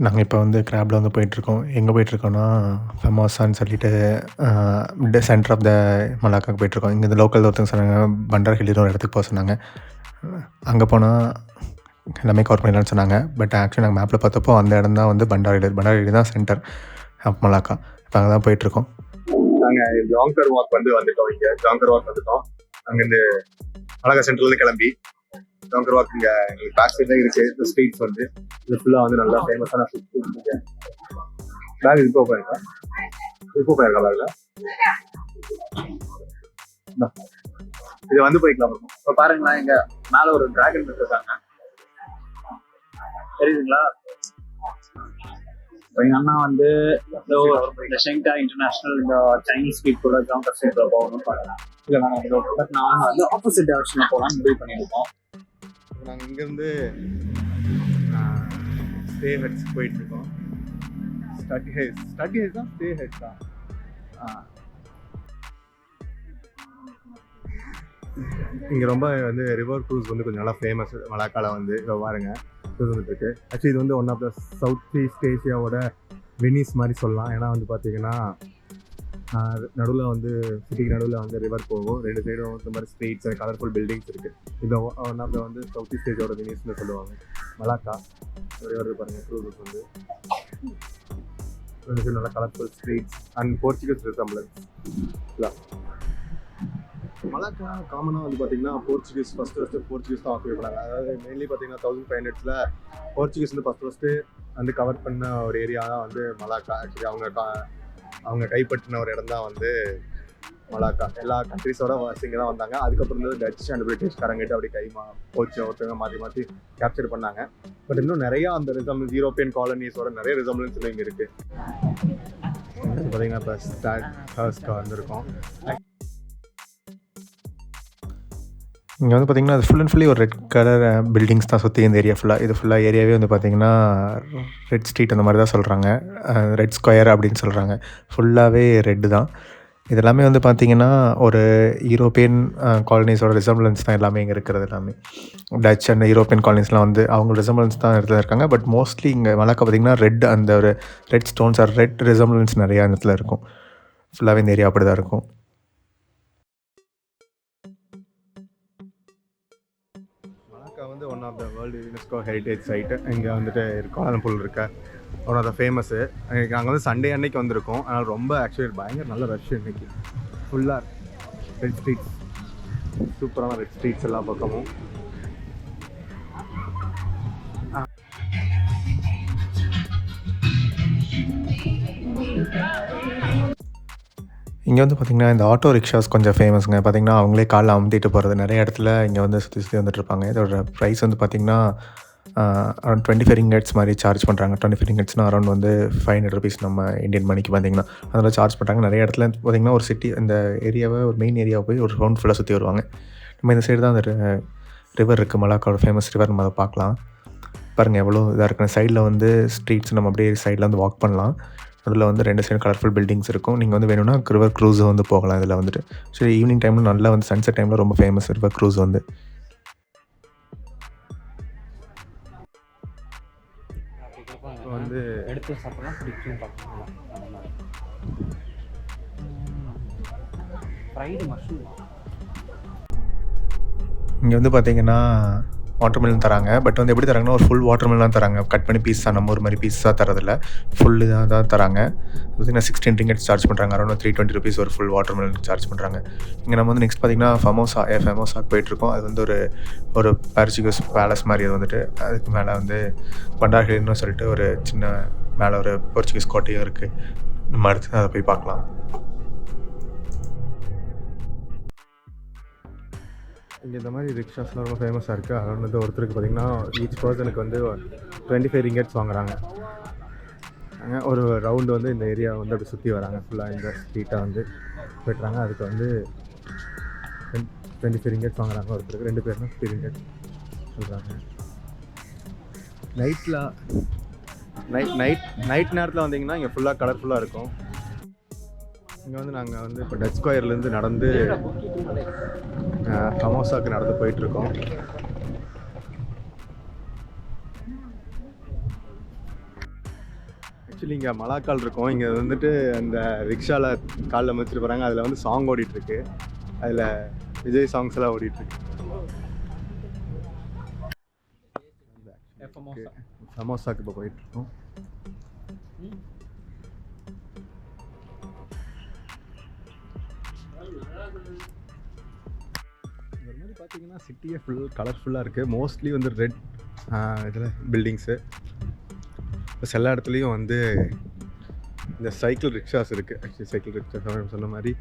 நாங்கள் இப்போ வந்து கிராப்பில் வந்து போயிட்டுருக்கோம். எங்கே போயிட்டுருக்கோன்னா, ஃபமோசான்னு சொல்லிட்டு சென்டர் ஆஃப் த மலாக்காக்கு போயிட்டுருக்கோம். இங்கேருந்து லோக்கல் ஒருத்தவங்க சொன்னாங்க, பண்டார் ஹில்லுன்னு ஒரு இடத்துக்கு போக சொன்னாங்க. அங்கே போனால் எல்லாமே கவர் பண்ணிடலான்னு சொன்னாங்க. பட் ஆக்சுவலி நாங்கள் மேப்பில் பார்த்தப்போ அந்த இடம் தான் வந்து பண்டார் ஹில் தான் சென்டர் ஆஃப் மலாக்கா. இப்போ அங்கே தான் போயிட்டுருக்கோம். நாங்கள் ஜாங்கர் வாக் வந்துட்டோம். இங்கே ஜாங்கர் வாக் வந்துட்டோம். அங்கேருந்து மலாக்கா சென்டர்லேருந்து கிளம்பி ஜாங்கர் வாக் இங்கே எங்களுக்கு பேக் சைட் தான் இருந்துச்சு. இந்த ஸ்ட்ரீட்ஸ் வந்து இது ஃபுல்லாக வந்து நல்லா ஃபேமஸான ஃபுட் இருக்குது. பேக் இப்போ போயிருக்கா பேக்கில் இது வந்து போய்க்கலாம். இப்போ பாருங்களா, இங்கே மேலே ஒரு டிராகன் இருக்காங்க, தெரியுதுங்களா? எங்கள் அண்ணா வந்து இந்த ஷெங்டா இன்டர்நேஷனல் இந்த சைனீஸ் ஸ்ட்ரீட் கூட ஜாங்கர் ஸ்ட்ரீட்டில் போகணும்னு பாருங்க. இல்லை நாங்கள் வந்து ஆப்போசிட் டைரக்ஷனில் போகலான்னு முடிவு பண்ணியிருக்கோம். நாங்கள் இங்கேருந்து ஸ்டே ஹெட்ஸ் போயிட்டுருக்கோம். ஸ்டடி ஹெட்ஸ் தான் ஸ்டே ஹெட்ஸ் தான். இங்கே ரொம்ப வந்து ரிவர் க்ரூஸ் வந்து கொஞ்சம் நல்லா ஃபேமஸ் மலாக்காவில் வந்து பாருங்க இருந்துட்டுருக்கு. ஆக்சுவலி இது வந்து one of the south east ஏஷியாவோட வெனிஸ் மாதிரி சொல்லலாம். ஏன்னா வந்து பார்த்தீங்கன்னா நடுவில் வந்து சிட்டிக்கு நடுவில் வந்து ரிவர் போகும், ரெண்டு சைடும் இந்த மாதிரி ஸ்ட்ரீட்ஸ் அண்ட் கலர்ஃபுல் பில்டிங்ஸ் இருக்குது. இது ஒன் ஆஃப் த வந்து சவுத் ஈஸ்ட் ஏஷியாவோட வெனிஸ்னு சொல்லுவாங்க மலாக்கா. ரிவர் பாருங்கள், க்ரூசஸ் வந்து ரெண்டு சைடும் நல்லா colourful streets and Portuguese resemblance. Malacca காமனாக வந்து பார்த்தீங்கன்னா போர்ச்சுகீஸ் ஃபஸ்ட்டு போர்ச்சுகீஸ் தான் ஆக்குபை பண்ணாங்க. அதாவது மெயின்லி பார்த்தீங்கன்னா 1500s போர்ச்சுகீஸ் வந்து ஃபஸ்ட்டு வந்து கவர் பண்ண ஒரு ஏரியா தான் வந்து மலாக்கா. ஆக்சுவலி அவங்க கைப்பற்றின ஒரு இடம் தான் வந்து மலாக்கா. எல்லா கண்ட்ரிஸோட இங்கே தான் வந்தாங்க. அதுக்கப்புறம் வந்து டச் அண்ட் பிரிட்டிஷ்காரங்கிட்ட அப்படி போச்சு ஒருத்தவங்க மாற்றி கேப்சர் பண்ணாங்க. பட் இன்னும் நிறையா அந்த ரிசம்பிளன்ஸ் யூரோப்பியன் காலனிஸோட நிறைய ரிசம்பிளன்ஸ் இங்கே இருக்குது. பார்த்தீங்கன்னா இப்போ ஸ்டார்ட்ஸ்க்கு வந்திருக்கோம். இங்கே வந்து பார்த்திங்கன்னா அது ஃபுல் அண்ட் ஃபுல்லி ஒரு ரெட் கலர் பில்டிங்ஸ் தான் சுற்றி இந்த ஏரியா ஃபுல்லாக. இது ஃபுல்லாக ஏரியாவே வந்து பார்த்திங்கன்னா ரெட் ஸ்ட்ரீட் அந்த மாதிரி தான் சொல்கிறாங்க, ரெட் ஸ்கொயர் அப்படின்னு சொல்கிறாங்க. ஃபுல்லாகவே ரெட்டு தான். இதெல்லாமே வந்து பார்த்திங்கன்னா ஒரு யூரோப்பியன் காலனிஸோட ரிசம்பிளன்ஸ் தான் எல்லாமே இங்கே இருக்கிறது. எல்லாமே டச் அண்ட் யூரோப்பியன் காலனிஸ்லாம் வந்து அவங்க ரிசம்பிளன்ஸ் தான் இடத்துல இருக்காங்க. பட் மோஸ்ட்லி இங்கே மலாக்கா பார்த்திங்கன்னா ரெட் அந்த ஒரு red stones or red resemblance நிறையா இடத்துல இருக்கும். ஃபுல்லாகவே இந்த ஏரியா அப்படி தான் இருக்கும். வந்து one of the world UNESCO heritage site இங்கே வந்துட்டு கோலாலம்பூர் இருக்க ஒன் ஆஃப் த ஃபேமஸ்ஸு. நாங்கள் வந்து சண்டே அன்னைக்கு வந்திருக்கோம். அதனால் ரொம்ப ஆக்சுவலி பயங்கர நல்ல ரஷ் இன்றைக்கி. ஃபுல்லாக ரெட் ஸ்ட்ரீட்ஸ், சூப்பரான ரெட் ஸ்ட்ரீட்ஸ் எல்லா பக்கமும். இங்கே வந்து பார்த்திங்கன்னா இந்த ஆட்டோ ரிக்ஷாஸ் கொஞ்சம் ஃபேமஸுங்க. பார்த்திங்கன்னா அவங்களே காலைல அமுத்திட்டு போகிறது நிறைய இடத்துல இங்கே வந்து சுற்றி வந்துட்டுருப்பாங்க. இதோட ப்ரைஸ் வந்து பார்த்திங்கன்னா அரௌண்ட் 25 ரிங்கட்ஸ் மாதிரி சார்ஜ் பண்ணுறாங்க. 25 ரிங்கட்ஸ்னால் அரௌண்ட் வந்து 500 rupees நம்ம இந்தியன் மணிக்கு பார்த்திங்கன்னா அதில் சார்ஜ் பண்ணுறாங்க. நிறைய இடத்துல பார்த்திங்கன்னா ஒரு சிட்டி இந்த ஏரியாவை ஒரு மெயின் ஏரியாவை போய் ஒரு ரவுண்ட் ஃபுல்லாக சுற்றி வருவாங்க. நம்ம இந்த சைடு தான் அந்த ரிவர் இருக்குது, மலாக்காவோட ஃபேமஸ் ரிவர். நம்ம அதை பார்க்கலாம். பாருங்கள் எவ்வளோ இதாக இருக்குன்னு. சைடில் வந்து ஸ்ட்ரீட்ஸ் நம்ம அப்படியே சைடில் வந்து வாக் பண்ணலாம். அதில் வந்து ரெண்டு சைடு கலர்ஃபுல் பில்டிங்ஸ் இருக்கும். நீங்கள் வந்து வேணும்னா ரிவர் க்ரூஸை வந்து போகலாம். இதில் வந்துட்டு சரி ஈவினிங் டைமில் நல்லா வந்து சன்செட் டைமில் ரொம்ப ஃபேமஸ் ரிவர் க்ரூஸ் வந்து. எடுத்து சாப்பிடலாம், பிடிக்கும் பார்க்கலாம். ஃப்ரைடு மஷ்ரூம் இங்கே வந்து பார்த்திங்கன்னா வாட்டர்மெலன் தராங்க. பட் வந்து எப்படி தராங்கன்னா ஒரு ஃபுல் வாட்டர்மெலன் தராங்க. கட் பண்ணி பீஸாக நம்ம ஒரு மாதிரி பீஸாக தரதில்ல, ஃபுல்லு தான் தராங்க. பார்த்திங்கன்னா 16 ringgit சார்ஜ் பண்ணுறாங்க. அரௌண்ட் 320 rupees ஒரு ஃபுல் வாட்டர்மெலன் சார்ஜ் பண்ணுறாங்க. இங்கே நம்ம வந்து நெக்ஸ்ட் பார்த்திங்கன்னா ஃபமோசாக்கு போயிட்டுருக்கோம். அது வந்து ஒரு போர்ச்சுகீஸ் பேலஸ் மாதிரி. அது வந்துட்டு அதுக்கு மேலே வந்து பண்டார் ஹில்னு சொல்லிட்டு ஒரு சின்ன மேலே ஒரு போர்ச்சுகீஸ் கோட்டையும் இருக்குது. நம்ம அடுத்து அதை போய் பார்க்கலாம். இங்கே இந்த மாதிரி ரிக்ஷாஸ்லாம் ரொம்ப ஃபேமஸாக இருக்குது. அதனால் வந்து ஒருத்தருக்கு பார்த்திங்கன்னா ஈச் பர்சனுக்கு வந்து 25 ringgits வாங்குறாங்க. ஒரு ரவுண்டு வந்து இந்த ஏரியா வந்து அப்படி சுற்றி வராங்க. ஃபுல்லாக இந்த ஸ்ட்ரீட்டை வந்து போய்ட்டுறாங்க. அதுக்கு வந்து 25 ringgits வாங்குறாங்க ஒருத்தருக்கு. 2 பேர்னா 50 ringgits சொல்கிறாங்க. நைட் நேரத்தில் வந்தீங்கன்னா இங்கே ஃபுல்லாக கலர்ஃபுல்லாக இருக்கும். இங்கே வந்து நாங்கள் வந்து இப்போ டச் ஸ்கொயர்லேருந்து நடந்து ஃபமோசாக்கு நடந்து போயிட்டுருக்கோம். ஆக்சுவலி இங்கே மலாக்கால் இருக்கும். இங்கே வந்துட்டு அந்த ரிக்ஷாவில் காலில் மிதிச்சிட்டு போகிறாங்க. அதில் வந்து சாங் ஓடிட்டுருக்கு. அதில் விஜய் சாங்ஸ் எல்லாம் ஓடிட்டுருக்கு. சமோசாக்கு இப்போ போயிட்டுருக்கோம். இந்த மாதிரி பார்த்தீங்கன்னா சிட்டியே ஃபுல் கலர்ஃபுல்லாக இருக்குது. மோஸ்ட்லி வந்து ரெட் இதில் பில்டிங்ஸு. ப்ளஸ் எல்லா இடத்துலையும் வந்து இந்த சைக்கிள் ரிக்ஷாஸ் இருக்குது. ஆக்சுவலி சைக்கிள் ரிக்ஷாஸ் சொன்ன மாதிரி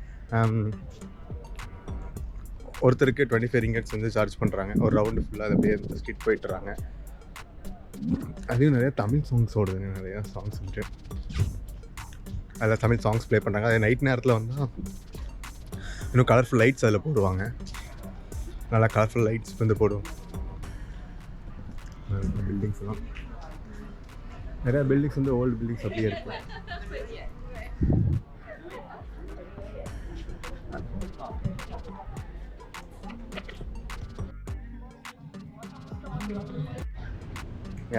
ஒருத்தருக்கு 25 ringgits வந்து சார்ஜ் பண்ணுறாங்க. ஒரு ரவுண்டு ஃபுல்லாக அதை அப்படியே இந்த ஸ்ட்ரீட் போயிட்டுறாங்க. அதையும் நிறையா தமிழ் சாங்ஸ் ஓடுதுங்க. நிறையா சாங்ஸ் வந்துட்டு அதில் தமிழ் சாங்ஸ் ப்ளே பண்ணுறாங்க. அது நைட் நேரத்தில் வந்தால் இன்னும் கலர்ஃபுல் லைட்ஸ் அதில் போடுவாங்க. நல்லா கலர்ஃபுல் லைட்ஸ் வந்து போடுவோம். பில்டிங்ஸ்லாம் நிறையா பில்டிங்ஸ் வந்து ஓல்டு பில்டிங்ஸ் அப்படியே இருக்குது.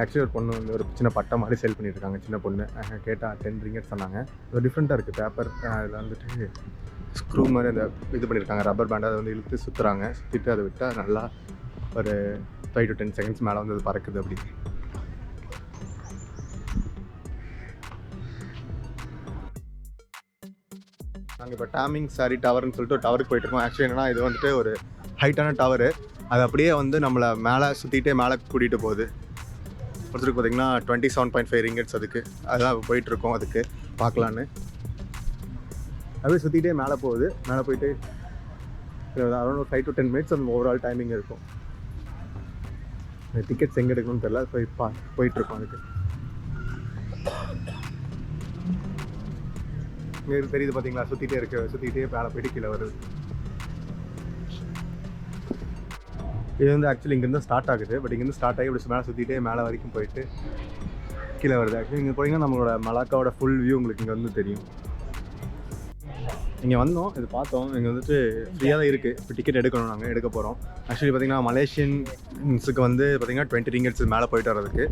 ஆக்சுவலி ஒரு பொண்ணு வந்து ஒரு சின்ன பட்டை மாதிரி சேல் பண்ணிட்டு இருக்காங்க. சின்ன பொண்ணு கேட்டால் 10 ringgits சொன்னாங்க. அது டிஃப்ரெண்ட்டாக இருக்குது. பேப்பர் அதில் வந்துட்டு ஸ்க்ரூ மாதிரி அந்த இது பண்ணியிருக்காங்க. ரப்பர் பேண்ட் அதை வந்து இழுத்து சுற்றுறாங்க. சுற்றிட்டு அதை விட்டால் நல்லா ஒரு 5 to 10 seconds மேலே வந்து அது பறக்குது. அப்படி நாங்கள் இப்போ டாமிங் சாரி டவர்னு சொல்லிட்டு ஒரு டவருக்கு போயிட்டுருக்கோம். ஆக்சுவலி என்னன்னா இது வந்துட்டு ஒரு ஹைட்டான டவரு. அது அப்படியே வந்து நம்மளை மேலே சுற்றிட்டே மேலே கூட்டிகிட்டு போகுது. ஒருத்தருக்கு பார்த்தீங்கன்னா 27.5 ringgits அதுக்கு. அதுதான் போயிட்டுருக்கோம். அதுக்கு பார்க்கலான்னு அப்படியே சுற்றிட்டே மேலே போகுது. மேலே போயிட்டு அரௌண்ட் ஒரு 5 to 10 minutes அந்த ஓவரால் டைமிங் இருக்கும். டிக்கெட்ஸ் எங்கே எடுக்கணும்னு தெரியல. போயிட்டுருக்கோம் அதுக்கு. இங்கே தெரியுது பார்த்தீங்களா, சுற்றிட்டே சுற்றிக்கிட்டே மேலே போயிட்டு கீழே வருது. இது வந்து ஆக்சுவலி இங்கேருந்து ஸ்டார்ட் ஆகுது. பட் இங்கேருந்து ஸ்டார்ட் ஆகி இப்படி மேலே சுற்றிட்டே மேலே வரைக்கும் போயிட்டு கீழே வருது. ஆக்சுவலி இங்கே போனீங்கன்னா நம்மளோட மலாக்காவோட ஃபுல் வியூ உங்களுக்கு இங்கே வந்து தெரியும். இங்கே வந்தோம், இது பார்த்தோம். இங்கே வந்துட்டு ஃப்ரீயாக தான் இருக்குது. இப்போ டிக்கெட் எடுக்கணும். நாங்கள் எடுக்க போகிறோம். ஆக்சுவலி பார்த்திங்கன்னா மலேசியன்ஸுக்கு வந்து பார்த்திங்கன்னா 20 ringgits மேலே போயிட்டு வர்றதுக்கு.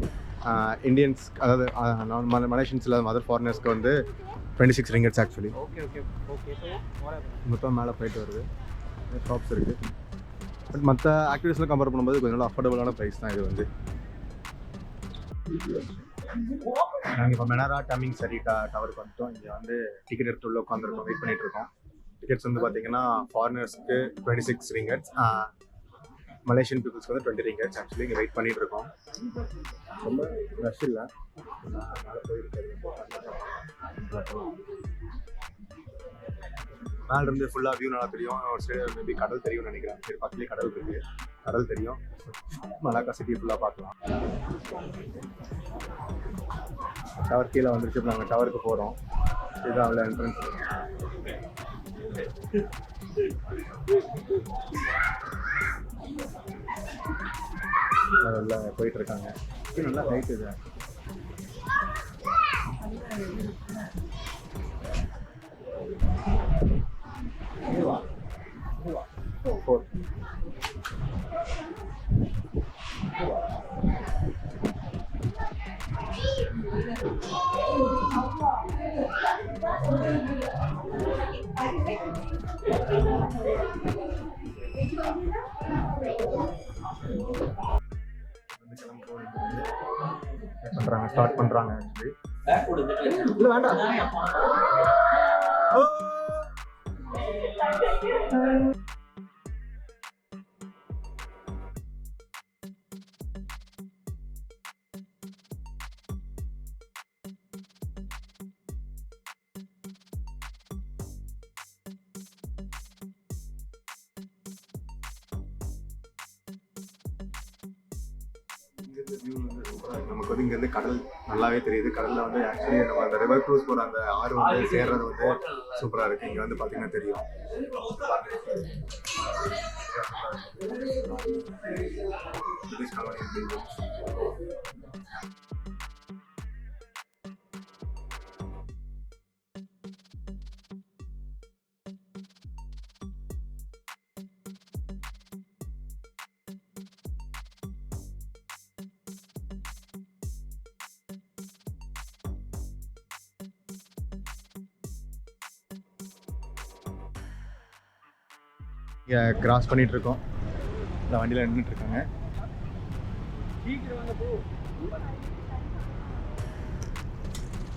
இந்தியன்ஸ் அதாவது மலேசியன்ஸ் இல்லாத மதர் ஃபாரினர்ஸ்க்கு வந்து 26 ringgits ஆக்சுவலி. மொத்தம் மேலே போயிட்டு வருது. ஷாப்ஸ் இருக்குது. பட் மற்ற ஆக்டிவிட்டீஸ்லாம் கம்பேர் பண்ணும்போது கொஞ்சம் நல்லா அஃபோர்டபுளான ப்ரைஸ் தான் இது வந்து. நாங்கள் இப்போ மெனாரா டாமிங் சரி டவருக்கு வந்துட்டோம். இங்கே வந்து டிக்கெட் எடுத்து உள்ள உட்காந்துருக்கோம், வெயிட் பண்ணிட்டு இருக்கோம். டிக்கெட்ஸ் வந்து பார்த்தீங்கன்னா ஃபாரினர்ஸ்க்கு 26 ringgits, மலேசியன் பீப்புள்ஸ்க்கு வந்து 20 ringgits. ஆக்சுவலி இங்கே வெயிட் பண்ணிட்டு இருக்கோம். ரொம்ப ரஷ் இல்லை. மேலே இருந்து ஃபுல்லாக வியூ நல்லா தெரியும். ஒரு சைடு மேபி கடல் தெரியும்னு நினைக்கிறேன். சரி பக்கத்துலேயே கடல் இருக்குது. கடல் தெரியும். மலாக்கா சிட்டி ஃபுல்லாக பார்க்கலாம். டவர் கீழே வந்துருச்சு. இப்போ நாங்கள் டவருக்கு போகிறோம். இதுதான் அவ்வளோ என்ட்ரன்ஸ். நல்லா போயிட்டுருக்காங்க. இது நல்லா ஹைட் இது. பண்றாங்க, ஸ்டார்ட் பண்றாங்க. ஆக்சுவலி இல்ல வேண்டாம். நமக்கு வந்து இங்கேருந்து கடல் நல்லாவே தெரியுது. கடலில் வந்து ஆக்சுவலி நம்ம அந்த ரிவர் க்ரூஸ் போகிற அந்த ஆறு வந்து சேர்றது வந்து சூப்பராக இருக்குது. இங்கே வந்து பார்த்தீங்கன்னா தெரியும். இங்கே கிராஸ் பண்ணிகிட்ருக்கோம். இந்த வண்டியில் நின்றுட்டுருக்காங்க.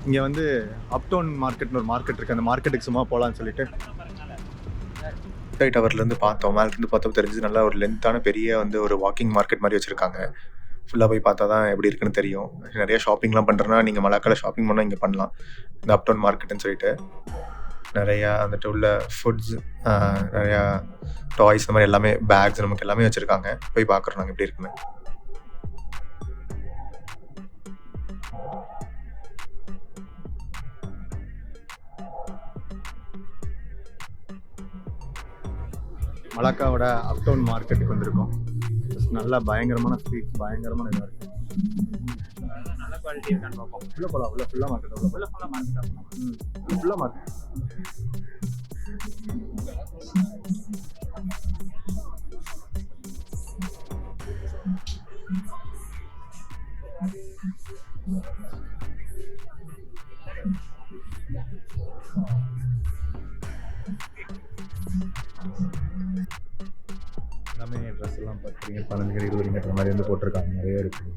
இங்கே வந்து அப்டவுன் மார்க்கெட்னு ஒரு மார்க்கெட் இருக்குது. அந்த மார்க்கெட்டுக்கு சும்மா போகலான்னு சொல்லிட்டு டவர்லேருந்து பார்த்தோம். மேலேருந்து பார்த்தப்போ தெரிஞ்சு நல்லா ஒரு லென்த்தான பெரிய வந்து ஒரு வாக்கிங் மார்க்கெட் மாதிரி வச்சுருக்காங்க. ஃபுல்லாக போய் பார்த்தா தான் எப்படி இருக்குன்னு தெரியும். நிறைய ஷாப்பிங்லாம் பண்ணுறேன்னா நீங்கள் மலாக்கால ஷாப்பிங் பண்ணால் இங்கே பண்ணலாம். இந்த அப்டவுன் மார்க்கெட்டுன்னு சொல்லிட்டு நிறையா வந்துட்டு உள்ள ஃபுட்ஸ், நிறையா டாய்ஸ், இந்த மாதிரி எல்லாமே பேக்ஸ் நமக்கு எல்லாமே வச்சுருக்காங்க. போய் பார்க்குறோம் நாங்கள் எப்படி இருக்குன்னு. மலாக்காவோட அப்டவுன் மார்க்கெட்டுக்கு வந்திருக்கோம். நல்லா பயங்கரமான ஸ்ட்ரீட்ஸ், பயங்கரமான இதாக இருக்குது. நல்ல குவாலிட்டி இருக்கான்னு பார்ப்போம். உள்ளே போகலாம். ஃபுல்லாக மார்க்கெட். ஃபுல்லாக மார்க்கெட். ஃபுல்லாக மார்க்கெட். எல்லாமே ட்ரெஸ் எல்லாம் பார்த்தீங்க 15 20 மாதிரி வந்து போட்டிருக்காங்க. நிறைய இருக்குது.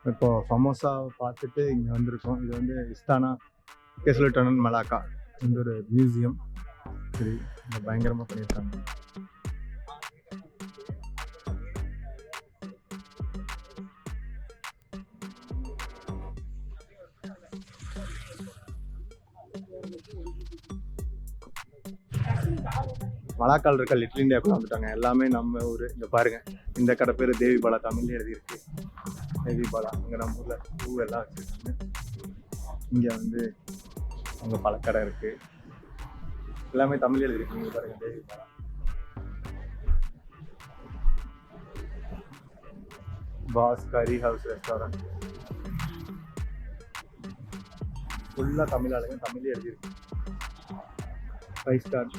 இப்போ ஃபமோசா பார்த்துட்டு இங்கே வந்திருக்கோம். இது வந்து இஸ்தானா கேசலட்டனன் மலாக்கா. இந்த ஒரு மியூசியம். சரி, இங்கே பயங்கரமாக பண்ணியிருக்காங்க. மலாக்கால் இருக்க லிட்டில் இந்தியாவுக்குள்ள வந்துட்டாங்க. எல்லாமே நம்ம ஊர். இங்கே பாருங்க, இந்த கடை பேர் தேவி பாலா, தமிழ்ல எழுதியிருக்கு தேவி பாலா. அங்கே நம்ம ஊரில் பூ எல்லாம் வச்சுருக்காங்க. இங்கே வந்து அங்கே பழக்கடை இருக்கு. எல்லாமே தமிழ் எழுதியிருக்கு. இங்கே பாருங்க, தேவி பாலா. பாஸ் கரி ஹவுஸ் ரெஸ்டாரண்ட். ஃபுல்லாக தமிழ் ஆளுங்க, தமிழே எழுதியிருக்கு. 5 ஸ்டார்.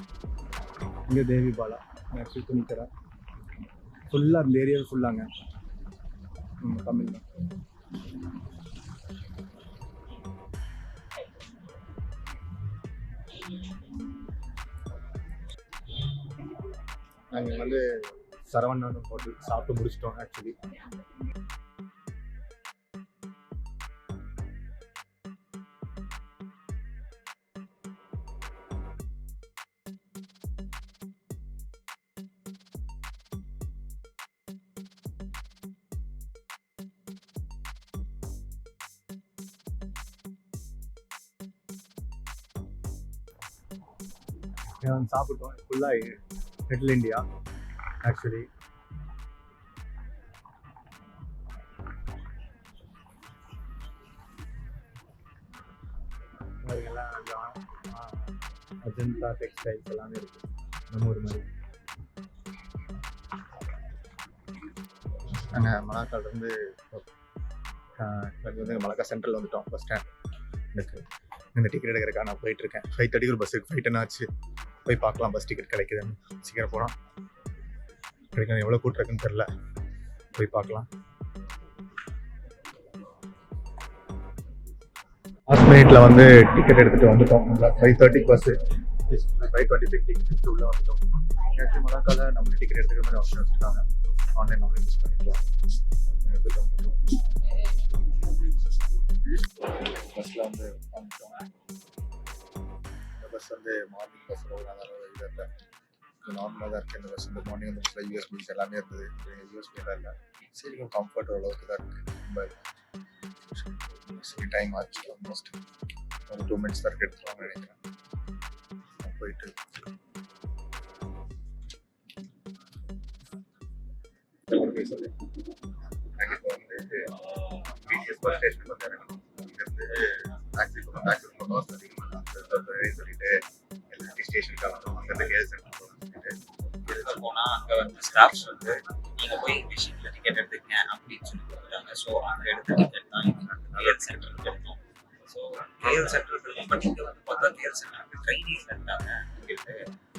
இங்கே தேவி பாலா நெக்ஸ்ட் துணிக்கடை. ஃபுல்லாக அந்த ஏரியாவில் ஃபுல்லாங்க தமிழ் தான். நாங்கள் வந்து சரவணன் ஹோட்டல் சாப்பிட்டு முடிச்சிட்டோம் ஆக்சுவலி. சாப்பிட்டோம். ஃபுல்லாக little India actually. Ajanta textiles எல்லாமே இருக்கு நம்ம ஊர் மாதிரி. நாங்கள் மலாக்கால் வந்து மலாக்கா சென்ட்ரல் வந்துட்டோம். பஸ் ஸ்டாண்ட் எனக்கு இந்த டிக்கெட் எடுக்கிறக்கா நான் போயிட்டுருக்கேன். 5:30 ஒரு பஸ் இருக்குது. 5 10 ஆச்சு. போய் பார்க்கலாம் பஸ் டிக்கெட் கிடைக்குதுன்னு. சீக்கிரம் போனால் கிடைக்கும். எவ்வளோ கூட்டம் இருக்குன்னு தெரில. போய் பார்க்கலாம். லாஸ்ட் மினிட்ல வந்து டிக்கெட் எடுத்துகிட்டு வந்துட்டோம். 5:30 பஸ்ஸு. 5:25 டிக்கெட் உள்ளே வந்துட்டோம். ஆக்சுவலி மலாக்கால நம்மளே டிக்கெட் எடுத்துக்கிற மாதிரி ஆப்ஷன் வச்சுருக்காங்க. ஆன்லைன் நம்மளே யூஸ் பண்ணிக்கலாம். எடுத்துகிட்டு வந்துட்டோம். பஸ்ஸில் வந்து வந்துட்டோம். இந்த பஸ் வந்து மார்னிங் பஸ் அதனால இது இல்லை, நார்மலாக தான் இருக்குது. இந்த பஸ் வந்து மார்னிங் வந்து பஸ்ஸில் யூஎஸ்பிஸ் எல்லாமே இருந்தது. யூஎஸ்பிலாம் இல்லை. சரி, கம்ஃபர்ட் ஓரளவுக்கு தான் இருக்குது. ரொம்ப சரி, டைம் ஆச்சு. ஆல்மோஸ்ட் ஒரு 2 மினிட்ஸ் தான் எடுத்துருவாங்க நினைக்கிறேன். போயிட்டு எனக்கு இப்போ வந்து பிடிஎஸ் பஸ் ஸ்டேஷனுக்கு வந்து இறங்கணும். இங்கேருந்து டாக்ஸி ரொம்ப காஸ்ட் அதிகமாக சொல்லிட்டு எல்லா ஸ்டேஷனுக்காக வந்தோம். அங்கேருந்து கேர்ள்ஸ் சென்டர் சொல்லிட்டு இதில் போனால் அங்கே வந்து ஸ்டாஃப்ஸ் வந்து நீங்கள் போய் மிஷினில் டிக்கெட் எடுத்துக்கங்க அப்படின்னு சொல்லி கொடுத்துட்டாங்க. ஸோ அங்கே எடுத்த டிக்கெட் தான் கேஎல் சென்டருக்கு எடுத்தோம். ஸோ கேஎல் சென்டருக்கு இருக்கும். பட் இங்கே வந்து பார்த்தா கேஎல் சென்டருக்கு ட்ரெயினில் இருந்தாங்க டிக்கெட்டு.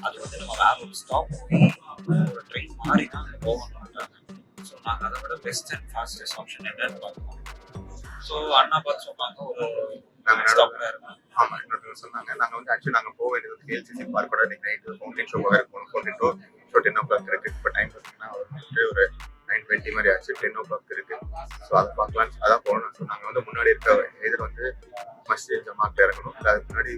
அது வந்து நம்ம வேற ஒரு ஸ்டாப் போய் ஒரு ட்ரெயின் மாறி தான் அங்கே போகணுன்றாங்க. ஸோ நாங்கள் அதை விட பெஸ்ட் அண்ட் ஃபாஸ்டஸ்ட் ஆப்ஷன் என்னன்னு பார்ப்போம். ஸோ அண்ணா பார்த்து சொன்னாங்க ஒரு ஸ்டாப்பில் இருக்கும். ஆமாம், இன்னொருத்தவங்க சொன்னாங்க. நாங்கள் வந்து ஆக்சுவலி நாங்கள் போக வேண்டியது கேஎல்சிசி பார்க்கோட இன்னைக்கு நைட்டு ஃபவுண்டைன் ஷோ வேறு போகணும். ஃபவுண்டைன் ஷோ 10 o'clock இருக்குது. இப்போ டைம் பார்த்தீங்கன்னா ஒரு 9:20 மாதிரி ஆச்சு. 10 o'clock இருக்குது. ஸோ அதை பார்க்கலாம், அதான் போகணும். ஸோ நாங்கள் வந்து முன்னாடி இருக்க எதிர் வந்து மஸ்ஜித் ஜமாத்தில் இறங்கணும். இல்லை அதுக்கு முன்னாடி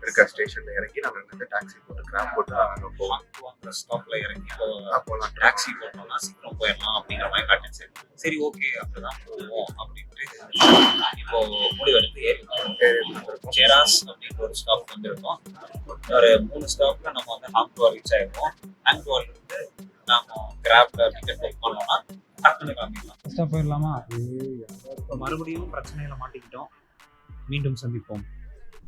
இருக்க ஸ்டேஷனில் இறங்கி நாங்கள் வந்து டாக்ஸி போட்டு கிராப் போட்டு நாங்கள் போவோம். அந்த ஸ்டாப்ல இறங்கி போகலாம். டாக்ஸி போட்டோம்னா சீக்கிரம் போயிடலாம் அப்படிங்கிற மாதிரி காட்டுச்சு. சரி ஓகே அப்படிதான் போவோம் அப்படின்ட்டு இப்போ முடிவெடுத்து ஏறி செராஸ் அப்படின்ற ஒரு ஸ்டாப் வந்திருக்கோம். ஒரு 3 ஸ்டாப்ல நம்ம வந்து ஹாங்டுவால் ரீச் ஆயிருவோம். ஹாங்டுவால் இருந்து நாம கிராப்ல டிக்கெட் புக் பண்ணோம்னா டக்குனு கிளம்பிடலாம். ஃபர்ஸ்ட்டாக போயிடலாமா? இப்போ மறுபடியும் பிரச்சனையில மாட்டிக்கிட்டோம். மீண்டும் சந்திப்போம்.